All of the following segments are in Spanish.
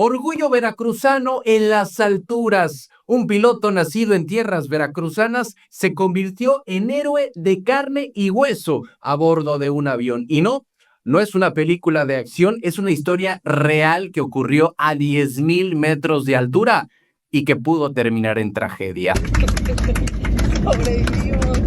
Orgullo veracruzano en las alturas. Un piloto nacido en tierras veracruzanas se convirtió en héroe de carne y hueso a bordo de un avión. Y no, no es una película de acción, es una historia real que ocurrió a 10,000 metros de altura y que pudo terminar en tragedia. Sobrevivimos.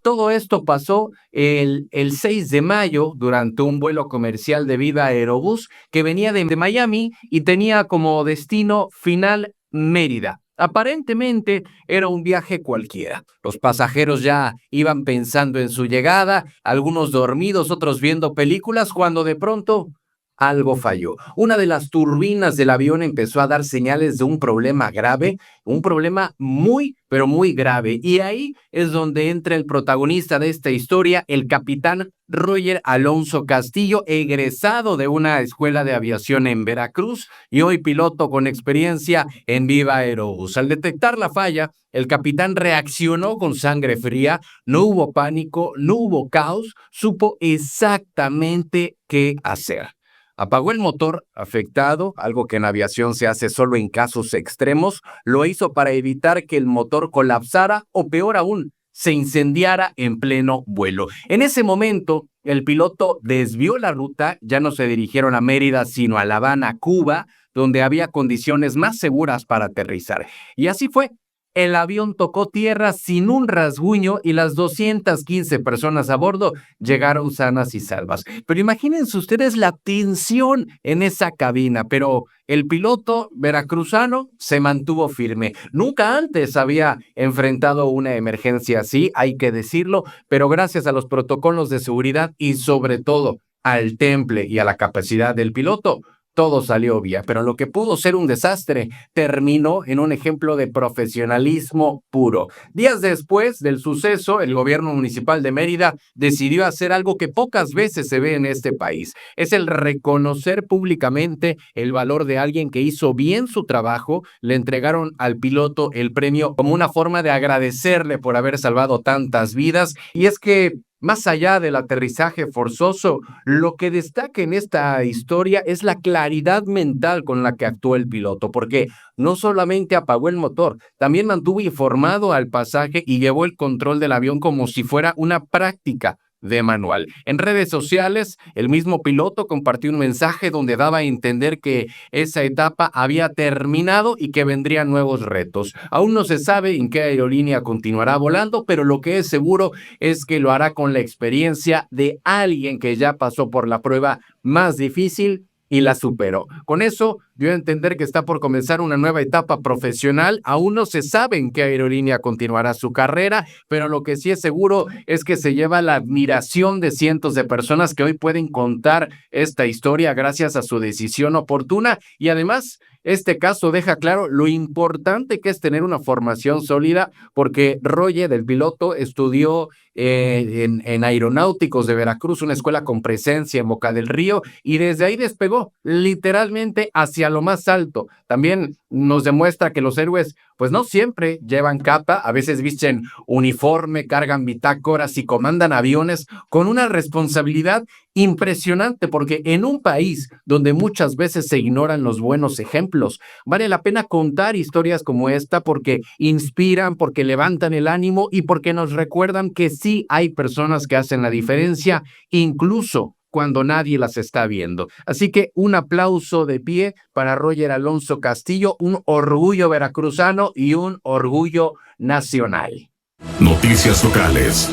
Todo esto pasó el 6 de mayo durante un vuelo comercial de Viva Aerobús que venía de Miami y tenía como destino final Mérida. Aparentemente era un viaje cualquiera. Los pasajeros ya iban pensando en su llegada, algunos dormidos, otros viendo películas, cuando de pronto algo falló. Una de las turbinas del avión empezó a dar señales de un problema grave, un problema muy, pero muy grave. Y ahí es donde entra el protagonista de esta historia, el capitán Roger Alonso Castillo, egresado de una escuela de aviación en Veracruz y hoy piloto con experiencia en Viva Aerobús. Al detectar la falla, el capitán reaccionó con sangre fría, no hubo pánico, no hubo caos, supo exactamente qué hacer. Apagó el motor afectado, algo que en aviación se hace solo en casos extremos. Lo hizo para evitar que el motor colapsara o, peor aún, se incendiara en pleno vuelo. En ese momento, el piloto desvió la ruta, ya no se dirigieron a Mérida, sino a La Habana, Cuba, donde había condiciones más seguras para aterrizar. Y así fue. El avión tocó tierra sin un rasguño y las 215 personas a bordo llegaron sanas y salvas. Pero imagínense ustedes la tensión en esa cabina, pero el piloto veracruzano se mantuvo firme. Nunca antes había enfrentado una emergencia así, hay que decirlo, pero gracias a los protocolos de seguridad y sobre todo al temple y a la capacidad del piloto, todo salió bien, pero lo que pudo ser un desastre terminó en un ejemplo de profesionalismo puro. Días después del suceso, el gobierno municipal de Mérida decidió hacer algo que pocas veces se ve en este país. Es el reconocer públicamente el valor de alguien que hizo bien su trabajo. Le entregaron al piloto el premio como una forma de agradecerle por haber salvado tantas vidas. Y es que más allá del aterrizaje forzoso, lo que destaca en esta historia es la claridad mental con la que actuó el piloto, porque no solamente apagó el motor, también mantuvo informado al pasaje y llevó el control del avión como si fuera una práctica de manual. En redes sociales, el mismo piloto compartió un mensaje donde daba a entender que esa etapa había terminado y que vendrían nuevos retos. Aún no se sabe en qué aerolínea continuará volando, pero lo que es seguro es que lo hará con la experiencia de alguien que ya pasó por la prueba más difícil y la superó. Con eso dio a entender que está por comenzar una nueva etapa profesional. Aún no se sabe en qué aerolínea continuará su carrera, pero lo que sí es seguro es que se lleva la admiración de cientos de personas que hoy pueden contar esta historia gracias a su decisión oportuna. Y además, este caso deja claro lo importante que es tener una formación sólida, porque Roger, el piloto, estudió en Aeronáuticos de Veracruz, una escuela con presencia en Boca del Río, y desde ahí despegó literalmente hacia lo más alto. También nos demuestra que los héroes pues no siempre llevan capa, a veces visten uniforme, cargan bitácoras y comandan aviones con una responsabilidad impresionante, porque en un país donde muchas veces se ignoran los buenos ejemplos, vale la pena contar historias como esta porque inspiran, porque levantan el ánimo y porque nos recuerdan que sí hay personas que hacen la diferencia, incluso cuando nadie las está viendo. Así que un aplauso de pie para Roger Alonso Castillo, un orgullo veracruzano y un orgullo nacional. Noticias locales.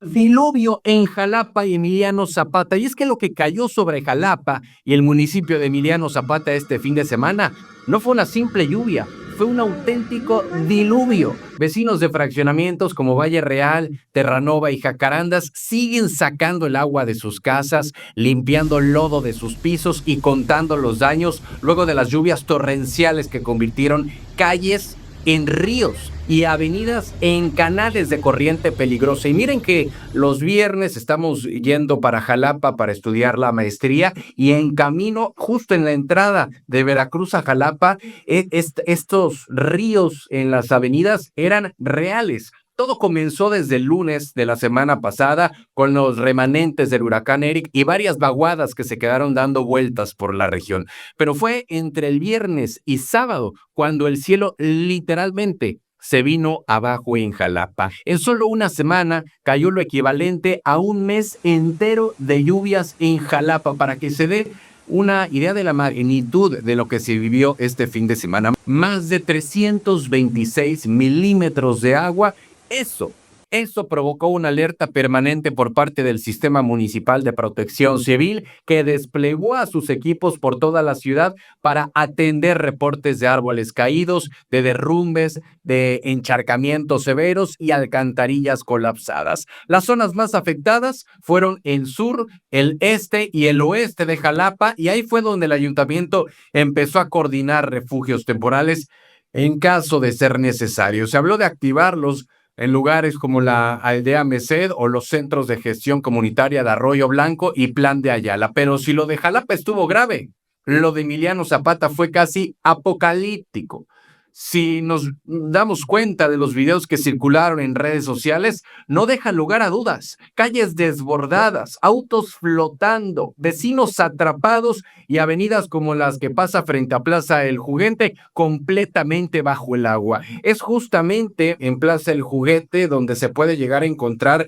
Diluvio en Jalapa y Emiliano Zapata. Y es que lo que cayó sobre Jalapa y el municipio de Emiliano Zapata este fin de semana no fue una simple lluvia, fue un auténtico diluvio. Vecinos de fraccionamientos como Valle Real, Terranova y Jacarandas siguen sacando el agua de sus casas, limpiando lodo de sus pisos y contando los daños luego de las lluvias torrenciales que convirtieron calles en ríos y avenidas en canales de corriente peligrosa. Y miren que los viernes estamos yendo para Jalapa para estudiar la maestría y en camino, justo en la entrada de Veracruz a Jalapa, estos ríos en las avenidas eran reales. Todo comenzó desde el lunes de la semana pasada con los remanentes del huracán Eric y varias vaguadas que se quedaron dando vueltas por la región. Pero fue entre el viernes y sábado cuando el cielo literalmente se vino abajo en Jalapa. En solo una semana cayó lo equivalente a un mes entero de lluvias en Jalapa, para que se dé una idea de la magnitud de lo que se vivió este fin de semana. Más de 326 milímetros de agua. Eso provocó una alerta permanente por parte del Sistema Municipal de Protección Civil, que desplegó a sus equipos por toda la ciudad para atender reportes de árboles caídos, de derrumbes, de encharcamientos severos y alcantarillas colapsadas. Las zonas más afectadas fueron el sur, el este y el oeste de Jalapa, y ahí fue donde el ayuntamiento empezó a coordinar refugios temporales en caso de ser necesario. Se habló de activarlos en lugares como la Aldea Merced o los centros de gestión comunitaria de Arroyo Blanco y Plan de Ayala. Pero si lo de Jalapa estuvo grave, lo de Emiliano Zapata fue casi apocalíptico. Si nos damos cuenta de los videos que circularon en redes sociales, no dejan lugar a dudas. Calles desbordadas, autos flotando, vecinos atrapados y avenidas como las que pasa frente a Plaza El Juguete completamente bajo el agua. Es justamente en Plaza El Juguete donde se puede llegar a encontrar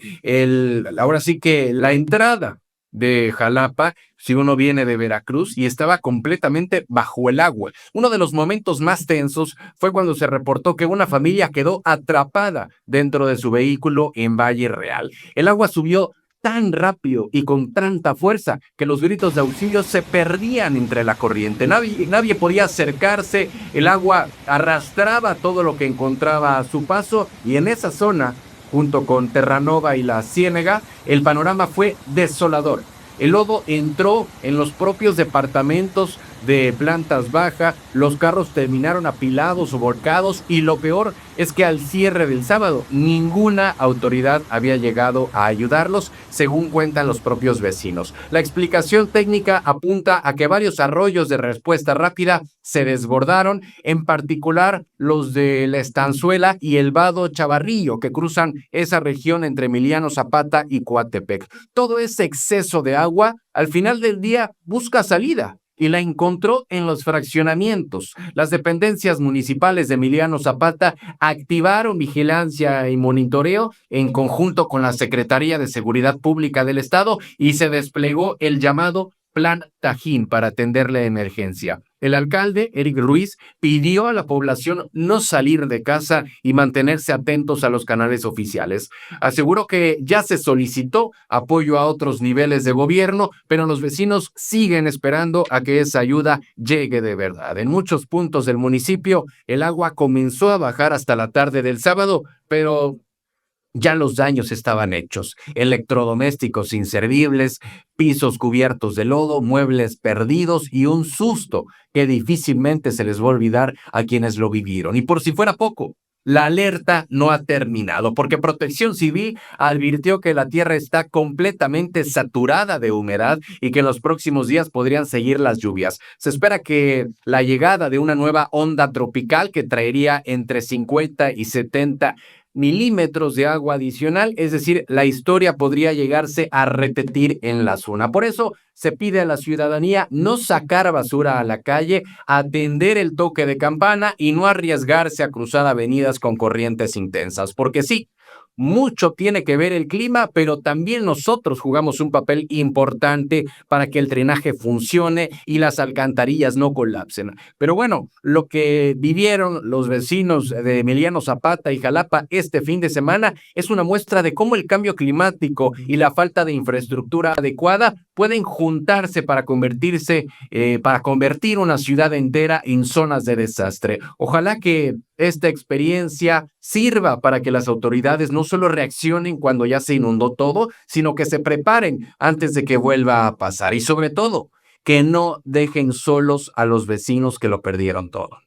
ahora sí que la entrada de Jalapa, si uno viene de Veracruz, y estaba completamente bajo el agua. Uno de los momentos más tensos fue cuando se reportó que una familia quedó atrapada dentro de su vehículo en Valle Real. El agua subió tan rápido y con tanta fuerza que los gritos de auxilio se perdían entre la corriente. Nadie podía acercarse, el agua arrastraba todo lo que encontraba a su paso, y en esa zona, junto con Terranova y la Ciénega, el panorama fue desolador. El lodo entró en los propios departamentos de plantas bajas, los carros terminaron apilados o volcados, y lo peor es que al cierre del sábado ninguna autoridad había llegado a ayudarlos, según cuentan los propios vecinos. La explicación técnica apunta a que varios arroyos de respuesta rápida se desbordaron, en particular los de la Estanzuela y el Vado Chavarrillo, que cruzan esa región entre Emiliano Zapata y Coatepec. Todo ese exceso de agua, al final del día, busca salida, y la encontró en los fraccionamientos. Las dependencias municipales de Emiliano Zapata activaron vigilancia y monitoreo en conjunto con la Secretaría de Seguridad Pública del Estado, y se desplegó el llamado Plan Tajín para atender la emergencia. El alcalde, Eric Ruiz, pidió a la población no salir de casa y mantenerse atentos a los canales oficiales. Aseguró que ya se solicitó apoyo a otros niveles de gobierno, pero los vecinos siguen esperando a que esa ayuda llegue de verdad. En muchos puntos del municipio, el agua comenzó a bajar hasta la tarde del sábado, pero ya los daños estaban hechos: electrodomésticos inservibles, pisos cubiertos de lodo, muebles perdidos y un susto que difícilmente se les va a olvidar a quienes lo vivieron. Y por si fuera poco, la alerta no ha terminado, porque Protección Civil advirtió que la tierra está completamente saturada de humedad y que en los próximos días podrían seguir las lluvias. Se espera que la llegada de una nueva onda tropical que traería entre 50 y 70 milímetros de agua adicional, es decir, la historia podría llegarse a repetir en la zona. Por eso se pide a la ciudadanía no sacar basura a la calle, atender el toque de campana y no arriesgarse a cruzar avenidas con corrientes intensas, porque sí, mucho tiene que ver el clima, pero también nosotros jugamos un papel importante para que el drenaje funcione y las alcantarillas no colapsen. Pero bueno, lo que vivieron los vecinos de Emiliano Zapata y Jalapa este fin de semana es una muestra de cómo el cambio climático y la falta de infraestructura adecuada pueden juntarse para convertir una ciudad entera en zonas de desastre. Ojalá que esta experiencia sirva para que las autoridades no solo reaccionen cuando ya se inundó todo, sino que se preparen antes de que vuelva a pasar, y sobre todo, que no dejen solos a los vecinos que lo perdieron todo.